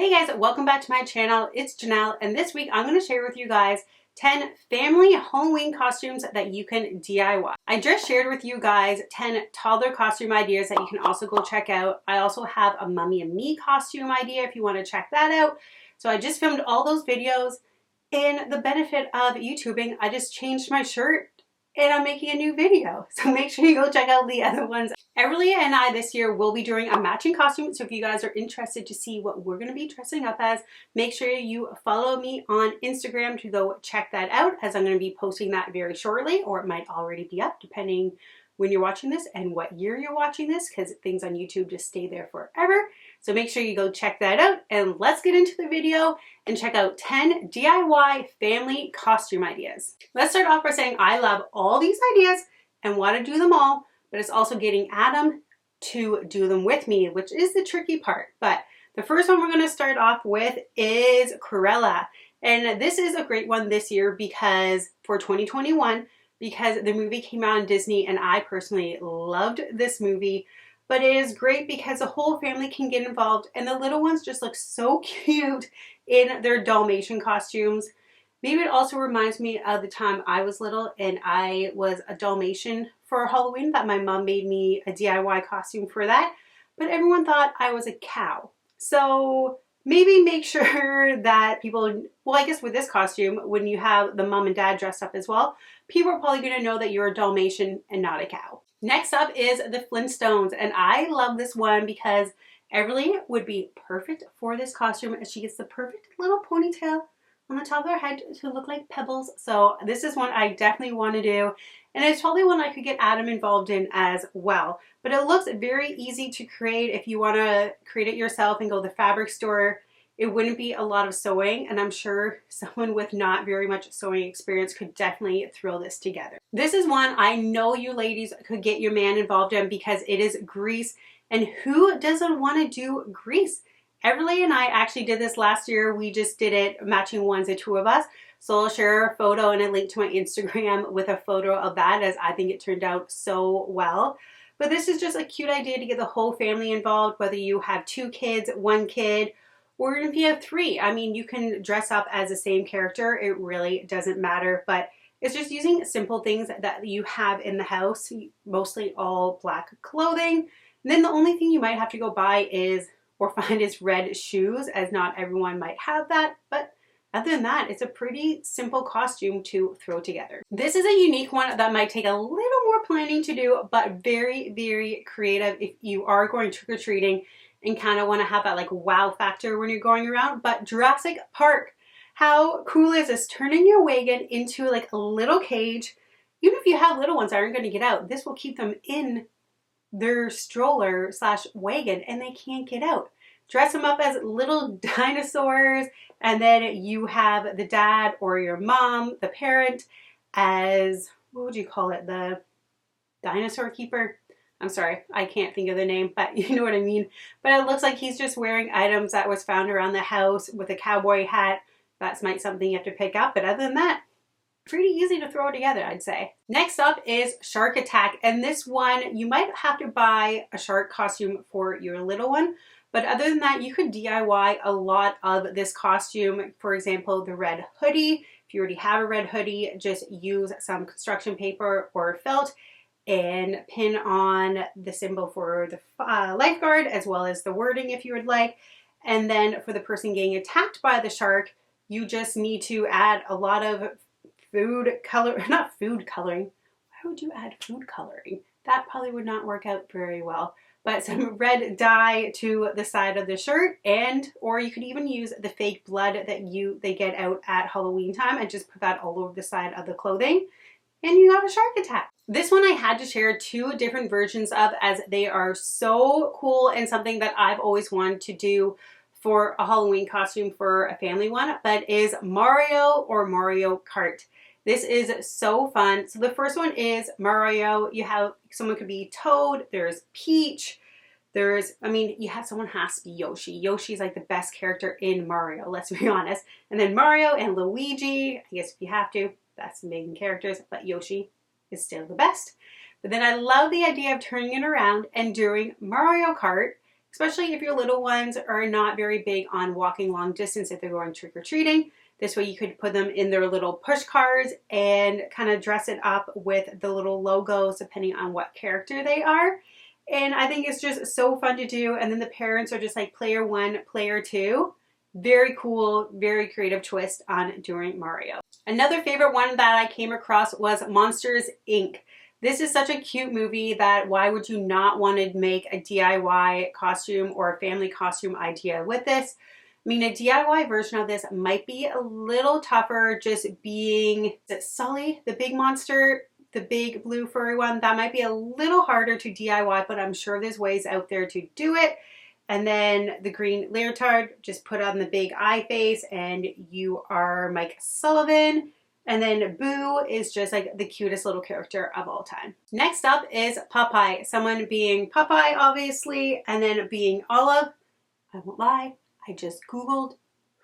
Hey guys, welcome back to my channel. It's Janelle, and this week I'm going to share with you guys 10 family Halloween costumes that you can DIY. I just shared with you guys 10 toddler costume ideas that you can also go check out. I also have a Mummy and Me costume idea if you want to check that out. So I just filmed all those videos, and the benefit of YouTubing, I just changed my shirt and I'm making a new video. So make sure you go check out the other ones. Everly and I this year will be doing a matching costume. So if you guys are interested to see what we're going to be dressing up as, make sure you follow me on Instagram to go check that out, as I'm going to be posting that very shortly, or it might already be up depending when you're watching this and what year you're watching this, because things on YouTube just stay there forever. So make sure you go check that out, and let's get into the video and check out 10 DIY family costume ideas. Let's start off by saying I love all these ideas and want to do them all, but it's also getting Adam to do them with me, which is the tricky part. But the first one we're going to start off with is Cruella. And this is a great one this year because for 2021, because the movie came out on Disney and I personally loved this movie. But it is great because the whole family can get involved and the little ones just look so cute in their Dalmatian costumes. Maybe it also reminds me of the time I was little and I was a Dalmatian for Halloween, that my mom made me a DIY costume for that. But everyone thought I was a cow. So maybe make sure that people, well, I guess with this costume, when you have the mom and dad dressed up as well, people are probably going to know that you're a Dalmatian and not a cow. Next up is the Flintstones, and I love this one because Everly would be perfect for this costume, as she gets the perfect little ponytail on the top of her head to look like pebbles. So this is one I definitely want to do, and it's probably one I could get Adam involved in as well. But it looks very easy to create if you want to create it yourself and go to the fabric store. It wouldn't be a lot of sewing, and I'm sure someone with not very much sewing experience could definitely throw this together. This is one I know you ladies could get your man involved in because it is grease, and who doesn't want to do grease? Everly and I actually did this last year. We just did it matching ones, the two of us. So I'll share a photo and a link to my Instagram with a photo of that, as I think it turned out so well. But this is just a cute idea to get the whole family involved, whether you have 2 kids, 1 kid, or if you have 3. I mean, you can dress up as the same character. It really doesn't matter, but it's just using simple things that you have in the house, mostly all black clothing. And then the only thing you might have to go buy is, or find, is red shoes, as not everyone might have that. But other than that, it's a pretty simple costume to throw together. This is a unique one that might take a little more planning to do, but very, very creative if you are going trick-or-treating and kind of want to have that like wow factor when you're going around. But Jurassic Park, how cool is this? Turning your wagon into like a little cage. Even if you have little ones that aren't going to get out, this will keep them in their stroller slash wagon and they can't get out. Dress them up as little dinosaurs, and then you have the dad or your mom, the parent, as, what would you call it? The Dinosaur Keeper? I'm sorry, I can't think of the name, but you know what I mean. But it looks like he's just wearing items that was found around the house with a cowboy hat. That's might something you have to pick up, but other than that, pretty easy to throw together, I'd say. Next up is Shark Attack, and this one, you might have to buy a shark costume for your little one, but other than that, you could DIY a lot of this costume. For example, the red hoodie. If you already have a red hoodie, just use some construction paper or felt and pin on the symbol for the lifeguard, as well as the wording if you would like. And then for the person getting attacked by the shark, you just need to add a lot of food color, not food coloring. Why would you add food coloring? That probably would not work out very well. But some red dye to the side of the shirt, or you could even use the fake blood that they get out at Halloween time and just put that all over the side of the clothing. And you got a shark attack. This one I had to share 2 different versions of, as they are so cool and something that I've always wanted to do for a Halloween costume for a family one, but is Mario or Mario Kart. This is so fun. So the first one is Mario. You have, someone could be Toad, there's Peach, someone has to be Yoshi. Yoshi's like the best character in Mario, let's be honest. And then Mario and Luigi, I guess if you have to, that's the main characters, but Yoshi is still the best. But then I love the idea of turning it around and doing Mario Kart especially if your little ones are not very big on walking long distance if they're going trick-or-treating. This way you could put them in their little push cars and kind of dress it up with the little logos depending on what character they are. And I think it's just so fun to do. And then the parents are just like player one, player two. Very cool, very creative twist on doing Mario. Another favorite one that I came across was Monsters, Inc. This is such a cute movie that why would you not want to make a DIY costume or a family costume idea with this? I mean, a DIY version of this might be a little tougher, just being, is it Sully, the big monster, the big blue furry one? That might be a little harder to DIY, but I'm sure there's ways out there to do it. And then the green leotard, just put on the big eye face and you are Mike Sullivan. And then Boo is just like the cutest little character of all time. Next up is Popeye. Someone being Popeye, obviously, and then being Olive. I won't lie, I just Googled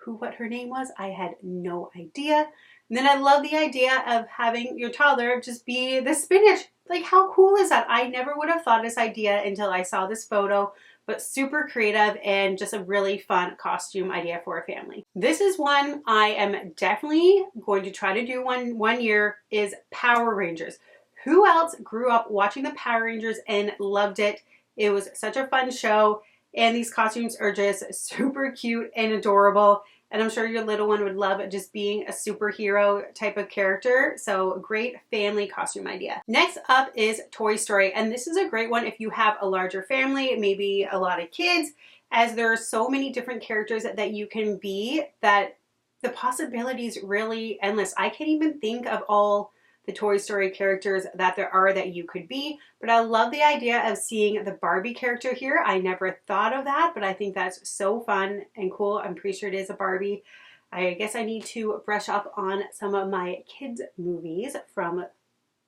what her name was. I had no idea. And then I love the idea of having your toddler just be the spinach. Like, how cool is that? I never would have thought of this idea until I saw this photo, but super creative and just a really fun costume idea for a family. This is one I am definitely going to try to do one year is Power Rangers. Who else grew up watching the Power Rangers and loved it? It was such a fun show. And these costumes are just super cute and adorable. And I'm sure your little one would love just being a superhero type of character. So great family costume idea. Next up is Toy Story. And this is a great one if you have a larger family, maybe a lot of kids, as there are so many different characters that you can be that the possibilities really endless. I can't even think of all the Toy Story characters that there are that you could be, but I love the idea of seeing the Barbie character here. I never thought of that, but I think that's so fun and cool. I'm pretty sure it is a Barbie. I guess I need to brush up on some of my kids' movies from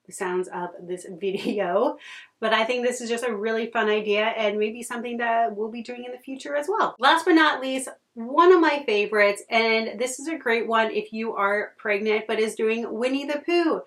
the sounds of this video, but I think this is just a really fun idea and maybe something that we'll be doing in the future as well. Last but not least, one of my favorites, and this is a great one if you are pregnant, but is doing Winnie the Pooh.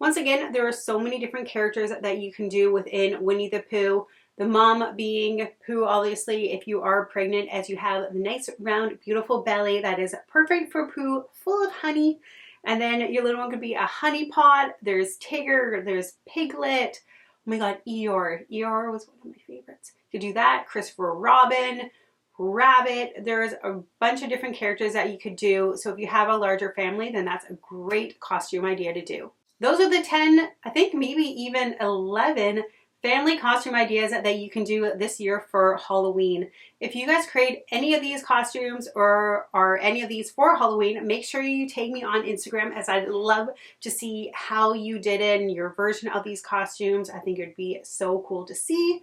Once again, there are so many different characters that you can do within Winnie the Pooh. The mom being Pooh, obviously, if you are pregnant, as you have the nice, round, beautiful belly that is perfect for Pooh, full of honey. And then your little one could be a honey pot. There's Tigger, there's Piglet. Oh my God, Eeyore. Eeyore was one of my favorites. You could do that. Christopher Robin, Rabbit. There's a bunch of different characters that you could do. So if you have a larger family, then that's a great costume idea to do. Those are the 10, I think maybe even 11 family costume ideas that you can do this year for Halloween. If you guys create any of these costumes or are any of these for Halloween, make sure you tag me on Instagram, as I'd love to see how you did it and your version of these costumes. I think it'd be so cool to see.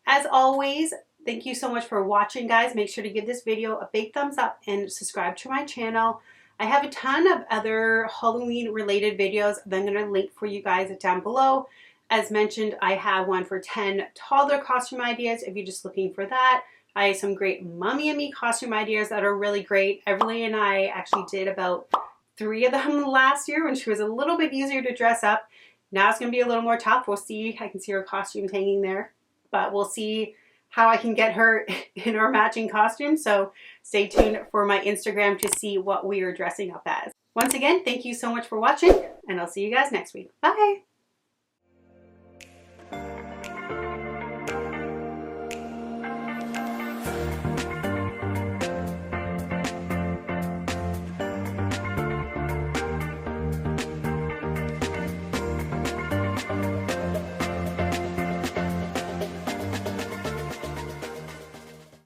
As always, thank you so much for watching, guys. Make sure to give this video a big thumbs up and subscribe to my channel. I have a ton of other Halloween related videos that I'm going to link for you guys down below. As mentioned, I have one for 10 toddler costume ideas if you're just looking for that. I have some great Mommy and Me costume ideas that are really great. Everly and I actually did about 3 of them last year when she was a little bit easier to dress up. Now it's going to be a little more tough. We'll see. I can see her costumes hanging there, but we'll see how I can get her in our matching costume. So stay tuned for my Instagram to see what we are dressing up as. Once again, thank you so much for watching, and I'll see you guys next week. Bye.